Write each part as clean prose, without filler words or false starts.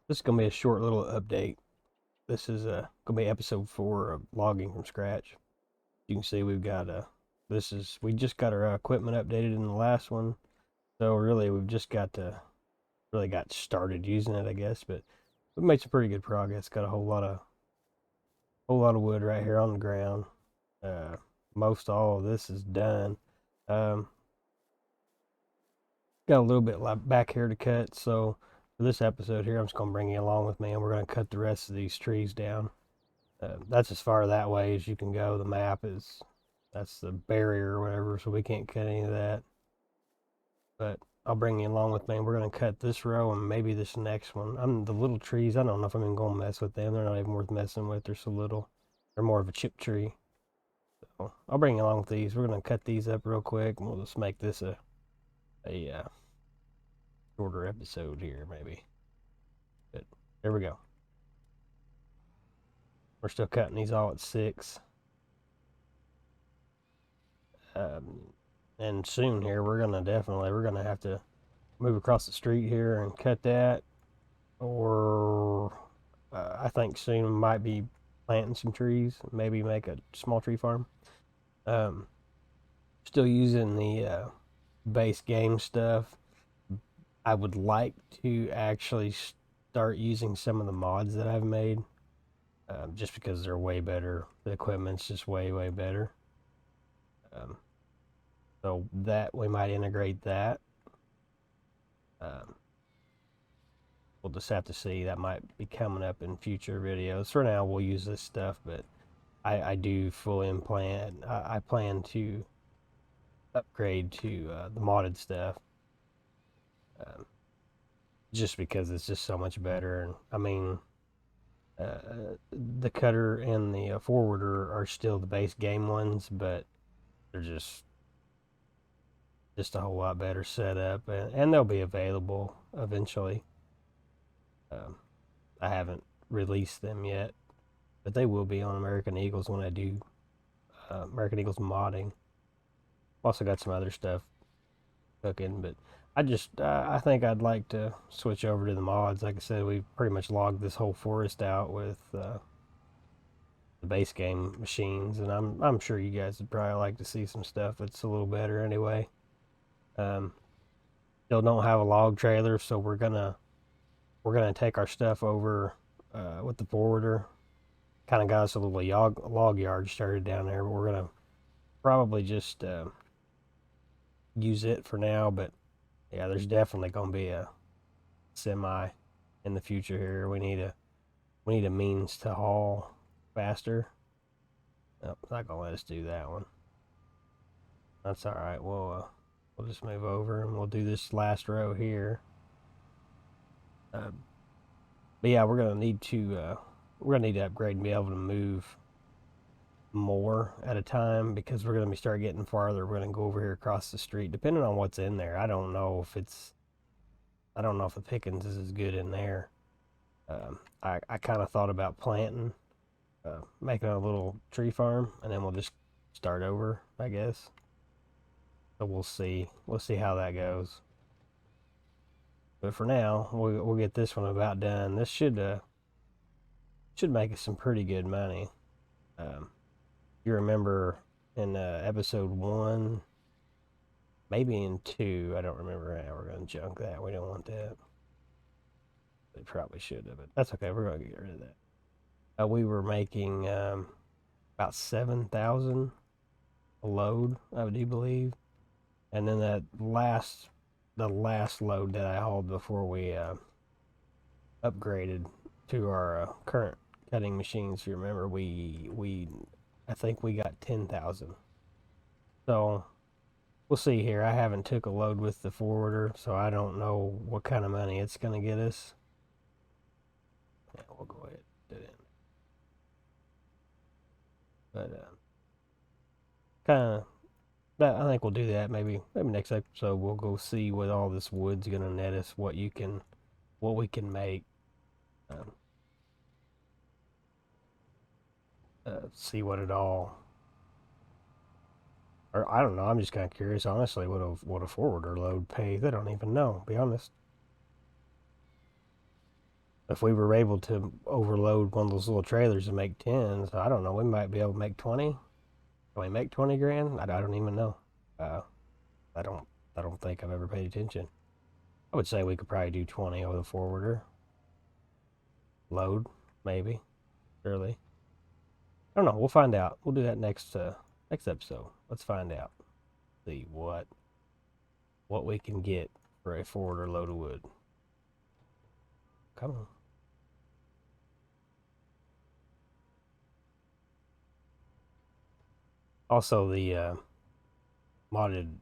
This is gonna be a short little update. This is gonna be episode 4 of logging from scratch. You can see we've got we just got our equipment updated in the last one, so really we've just got started using it, I guess. But we've made some pretty good progress. Got a whole lot of wood right here on the ground. Most all of this is done. Um, got a little bit back here to cut, so for this episode here, I'm just gonna bring you along with me, and we're gonna cut the rest of these trees down. That's as far that way as you can go. The map is that's the barrier or whatever, so we can't cut any of that. But I'll bring you along with me. We're gonna cut this row and maybe this next one. The little trees. I don't know if I'm even gonna mess with them. They're not even worth messing with. They're so little. They're more of a chip tree. So I'll bring you along with these. We're gonna cut these up real quick, and we'll just make this a shorter episode here, maybe. But there we go. We're still cutting these all at 6. And soon here we're gonna have to move across the street here and cut that, or I think soon we might be planting some trees, maybe make a small tree farm. Um, Still using the base game stuff. I would like to actually start using some of the mods that I've made, just because they're way better. The equipment's just way better. Um, so that we might integrate that. Um, we'll just have to see. That might be coming up in future videos. For now, we'll use this stuff, but I do fully plan. I plan to upgrade to the modded stuff, um, just because it's just so much better. And I mean, the cutter and the forwarder are still the base game ones, but they're just a whole lot better setup, and they'll be available eventually. Um, I haven't released them yet, but they will be on American Eagles when I do American Eagles modding. Also got some other stuff cooking, but I think I'd like to switch over to the mods. Like I said, we've pretty much logged this whole forest out with the base game machines, and I'm sure you guys would probably like to see some stuff that's a little better anyway. Um, Still don't have a log trailer, so we're gonna take our stuff over with the forwarder. Kind of got us a little log yard started down there, but we're gonna probably just use it for now. But yeah, there's definitely gonna be a semi in the future here. We need a means to haul faster. Nope, it's not gonna let us do that one. That's all right. We'll just move over and we'll do this last row here. But yeah, we're gonna need to upgrade and be able to move more at a time, because we're gonna start getting farther. We're gonna go over here across the street, depending on what's in there. I don't know if the pickings is as good in there. I kind of thought about planting, making a little tree farm, and then we'll just start over, I guess. So we'll see. We'll see how that goes. But for now, we'll get this one about done. This should make us some pretty good money. You remember in episode 1, maybe in 2, I don't remember. We're gonna junk that. We don't want that. They probably should have, but that's okay. We're gonna get rid of that. We were making about 7,000 a load, I do believe, and then the last load that I hauled before we upgraded to our current cutting machines. You remember, I think we got 10,000. So we'll see here. I haven't took a load with the forwarder, so I don't know what kind of money it's gonna get us. Yeah, we'll go ahead and put it in. But kind of, I think we'll do that. Maybe next episode we'll go see what all this wood's gonna net us. What we can make. Um, See what it all. Or I don't know. I'm just kind of curious, honestly, what a forwarder load pays. I don't even know. To be honest. If we were able to overload one of those little trailers and make 10s, I don't know, we might be able to make 20. Can we make 20 grand? I don't even know. Uh, I don't I don't think I've ever paid attention. I would say we could probably do 20 over the forwarder. Load, maybe. Surely. I don't know. We'll find out. We'll do that next episode. Let's find out. See what we can get for a forwarder load of wood. Come on. Also, the modded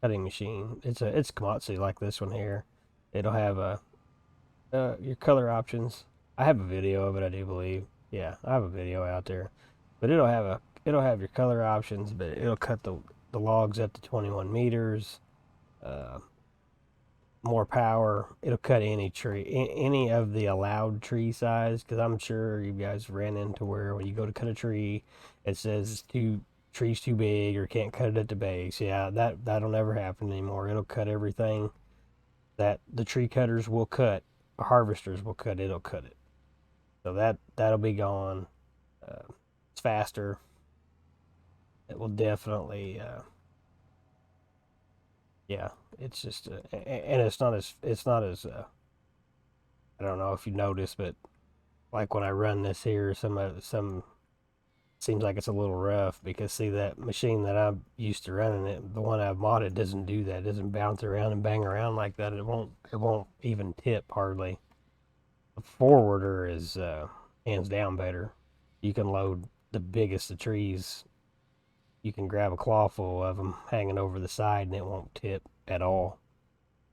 cutting machine. It's Komatsu like this one here. It'll have your color options. I have a video of it, I do believe. Yeah, I have a video out there. But it'll have your color options, but it'll cut the logs up to 21 meters. More power. It'll cut any tree, any of the allowed tree size. Because I'm sure you guys ran into where when you go to cut a tree, it says tree's too big or can't cut it at the base. Yeah, that'll never happen anymore. It'll cut everything that the tree cutters will cut, harvesters will cut. It'll cut it. So that'll be gone. It's faster. It will definitely. Yeah, it's just and it's not as I don't know if you noticed, but like when I run this here, some seems like it's a little rough because see that machine that I'm used to running it, the one I've modded doesn't do that. It doesn't bounce around and bang around like that. It won't even tip hardly. The forwarder is hands down better. You can load the biggest of trees. You can grab a clawful of them hanging over the side and it won't tip at all.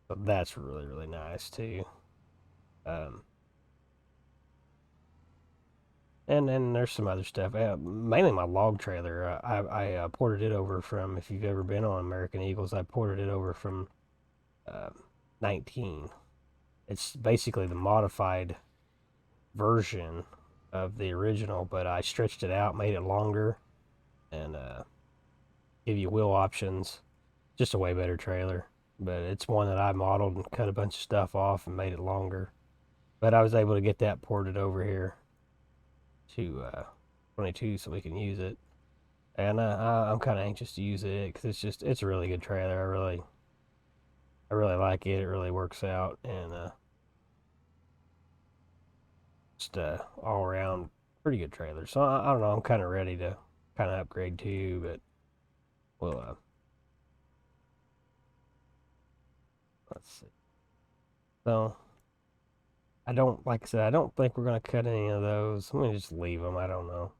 So that's really, really nice too. Um, and then there's some other stuff. Mainly my log trailer. I ported it over from, if you've ever been on American Eagles, I ported it over from uh, 19. It's basically the modified version of the original, but I stretched it out, made it longer, and give you wheel options. Just a way better trailer. But it's one that I modeled and cut a bunch of stuff off and made it longer. But I was able to get that ported over here to 22 so we can use it. And I'm kind of anxious to use it because it's a really good trailer. I really like it. It really works out and just all around pretty good trailer. So I don't know. I'm kind of ready to kind of upgrade too, but we'll let's see. So I don't, like I said, I don't think we're gonna cut any of those. I'm gonna just leave them. I don't know,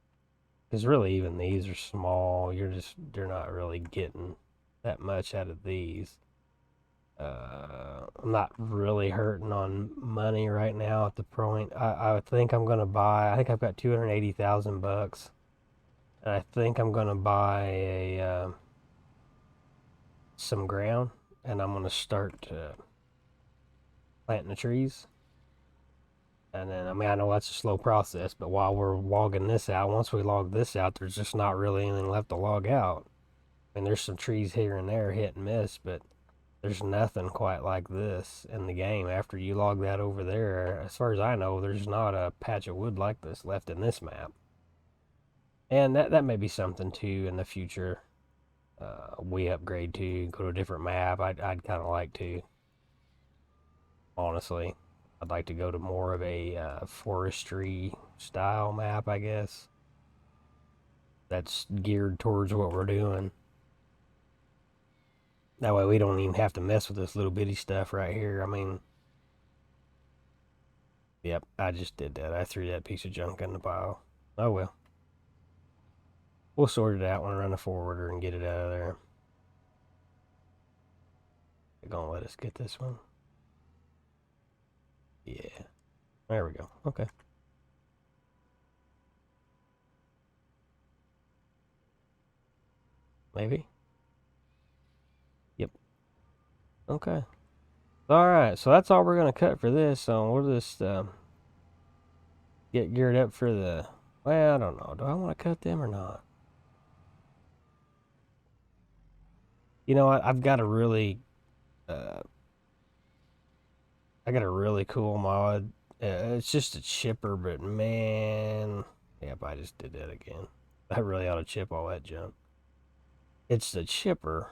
because really even these are small. You're not really getting that much out of these. I'm not really hurting on money right now at the point. I think I'm gonna buy. I think I've got $280,000, and I think I'm gonna buy some ground, and I'm gonna start planting the trees. And then, I mean, I know that's a slow process, but while we're logging this out, once we log this out, there's just not really anything left to log out. I mean, there's some trees here and there hit and miss, but there's nothing quite like this in the game. After you log that over there, as far as I know, there's not a patch of wood like this left in this map. And that may be something too in the future. We upgrade to go to a different map. I'd kind of like to, honestly. I'd like to go to more of a forestry style map, I guess. That's geared towards what we're doing. That way we don't even have to mess with this little bitty stuff right here. I mean, yep, I just did that. I threw that piece of junk in the pile. Oh well. We'll sort it out when I run the forwarder and get it out of there. They're gonna let us get this one. Yeah. There we go. Okay. Maybe. Yep. Okay. Alright, so that's all we're going to cut for this. So we'll just get geared up for the... Well, I don't know. Do I want to cut them or not? You know what? I've got a really... I got a really cool mod It's just a chipper, but man, yep, I just did that again. I really ought to chip all that junk. It's the chipper,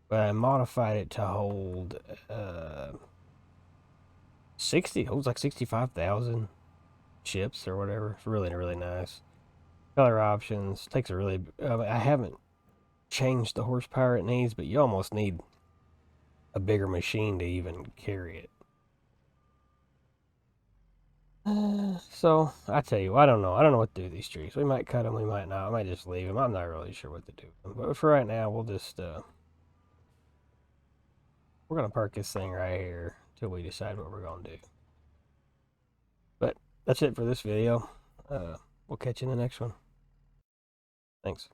but I modified it to hold 60. Holds like 65,000 chips or whatever. It's really, really nice. Color options. Takes a really. I haven't changed the horsepower it needs, but you almost need a bigger machine to even carry it. So I tell you, I don't know. I don't know what to do with these trees. We might cut them. We might not. I might just leave them. I'm not really sure what to do with them. But for right now, we'll just we're gonna park this thing right here till we decide what we're gonna do. But that's it for this video. We'll catch you in the next one. Thanks.